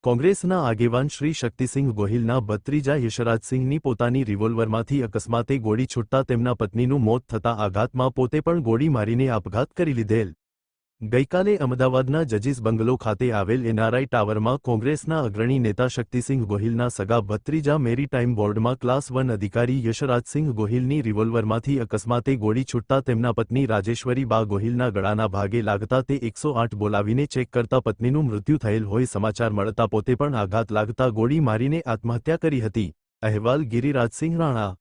કોંગ્રેસના આગેવાન શ્રી શક્તિસિંહ ગોહિલના ભત્રીજા યશરાજસિંહની પોતાની રિવોલ્વરમાંથી અકસ્માતે ગોળી છૂટતા તેમના પત્નીનું મોત થતા આઘાતમાં પોતે પણ ગોળી મારીને આપઘાત કરી લીધેલ। ગઈકાલે અમદાવાદના જજીસ બંગલો ખાતે આવેલ એનઆરઆઈ ટાવરમાં કોંગ્રેસના અગ્રણી નેતા શક્તિસિંહ ગોહિલના સગા ભત્રીજા મેરીટાઈમ બોર્ડમાં ક્લાસ 1 અધિકારી યશરાજસિંહ ગોહિલની રિવોલ્વરમાંથી અકસ્માતે ગોળી છૂટતા તેમના પત્ની રાજેશ્વરી બા ગોહિલના ગળાના ભાગે લાગતા તે 108 બોલાવીને ચેક કરતા પત્નીનું મૃત્યુ થયેલ હોય સમાચાર મળતા પોતે પણ આઘાત લાગતા ગોળી મારીને આત્મહત્યા કરી હતી। અહેવાલ ગિરિરાજસિંહ રાણા।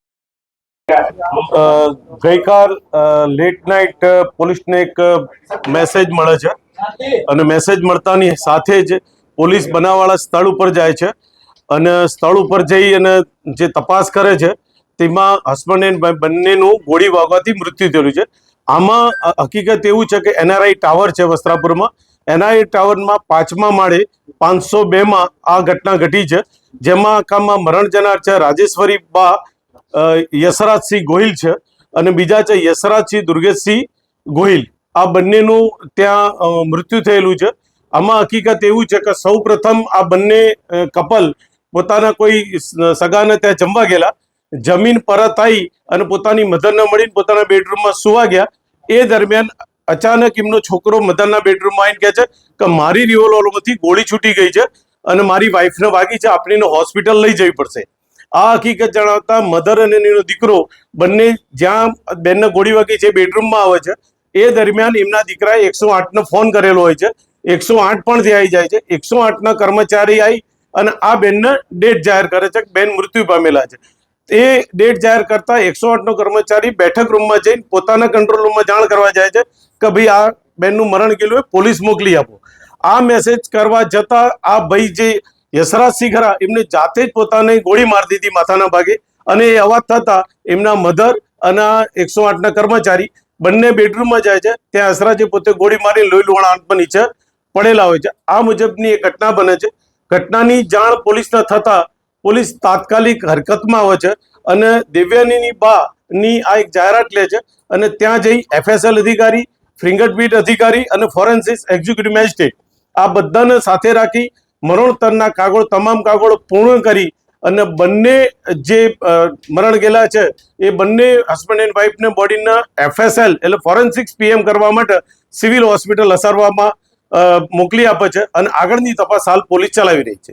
ગઈકાલ લેટ નાઇટ પોલીસને એક મેસેજ મળે છે અને મેસેજ મળતાની સાથે જ પોલીસ બનાવવાળા સ્થળ ઉપર જાય છે અને સ્થળ ઉપર જઈ અને જે તપાસ કરે છે તેમાં હસબન્ડ એન્ડ બંનેનું ગોળી વાગવાથી મૃત્યુ થયેલું છે। આમાં હકીકત એવું છે કે એનઆરઆઈ ટાવર છે વસ્ત્રાપુરમાં, એનઆરઆઈ ટાવરમાં 5મા માળે 502માં આ ઘટના ઘટી છે, જેમાં આખામાં મરણ જનાર છે રાજેશ્વરી બા યશરાજસિંહ ગોહિલ છે અને બીજા છે યશરાજસિંહ દુર્ગેશસિંહ ગોહિલ। આ બંનેનું ત્યાં મૃત્યુ થયેલું છે। આમાં હકીકત એવું છે કે સૌ પ્રથમ આ બંને કપલ પોતાના કોઈ સગાને ત્યાં જમવા ગયેલા, જમીન પરત આવી અને પોતાની મધરને મળીને પોતાના બેડરૂમમાં સુવા ગયા। એ દરમિયાન અચાનક એમનો છોકરો મધરના બેડરૂમમાં આવીને કહે છે કે મારી રિવોલ્વરમાંથી ગોળી છૂટી ગઈ છે અને મારી વાઈફને વાગી છે, આપણે એને હોસ્પિટલ લઈ જવી પડશે। આ હકીકત જણાવતા મધર અને એનો દીકરો બંને જ્યાં બેનને ગોળી વાગી છે બેડરૂમમાં આવે છે। એ દરમિયાન એમના દીકરાએ 108ને ફોન કરેલો હોય છે, 108 પણ ત્યાં આવી જાય છે। 108ના કર્મચારી આવી અને આ બેનને ડેથ જાહેર કરે છે કે બેન મૃત્યુ પામેલા છે। એ ડેથ જાહેર કરતા 108નો કર્મચારી બેઠક રૂમમાં જઈને પોતાના કંટ્રોલ રૂમમાં જાણ કરવા જાય છે કે ભાઈ આ બેનનું મરણ ગયેલું હોય, પોલીસ મોકલી આપો। આ મેસેજ કરવા જતાં આ ભાઈ જે યશરાજસિંહ ખરા એમને જાતે જ પોતાને ગોળી મારી દીધી માથાના ભાગે અને એ અવાજ થતા એમના મધર અને 108ના કર્મચારી બંને બેડરૂમમાં જાય છે। ત્યાં યશરાજે પોતે ગોળી મારી લોહી લુહાણ આંખમાં નીચે પડેલા હોય છે। આ મુજબની એક ઘટના બને છે। ઘટનાની જાણ પોલીસને થતા પોલીસ તાત્કાલિક હરકતમાં આવે છે અને દેવ્યાનીની બાની આ એક જાહેરાત લે છે અને ત્યાં જઈ એફએસએલ અધિકારી, ફિંગરપ્રિન્ટ અધિકારી અને ફોરેન્સિક એક્ઝિક્યુટિવ મેજિસ્ટ્રેટ આ બધાને સાથે રાખી મરણોત્તરના કાગળ તમામ કાગળો પૂર્ણ કરી અને બંને જે મરણ ગયેલા છે એ બંને હસબન્ડ એન્ડ વાઈફને બોડીના એફએસએલ એટલે ફોરેન્સિક્સ પીએમ કરવા માટે સિવિલ હોસ્પિટલ અસારવામાં મોકલી આપે છે અને આગળની તપાસ હાલ પોલીસ ચલાવી રહી છે।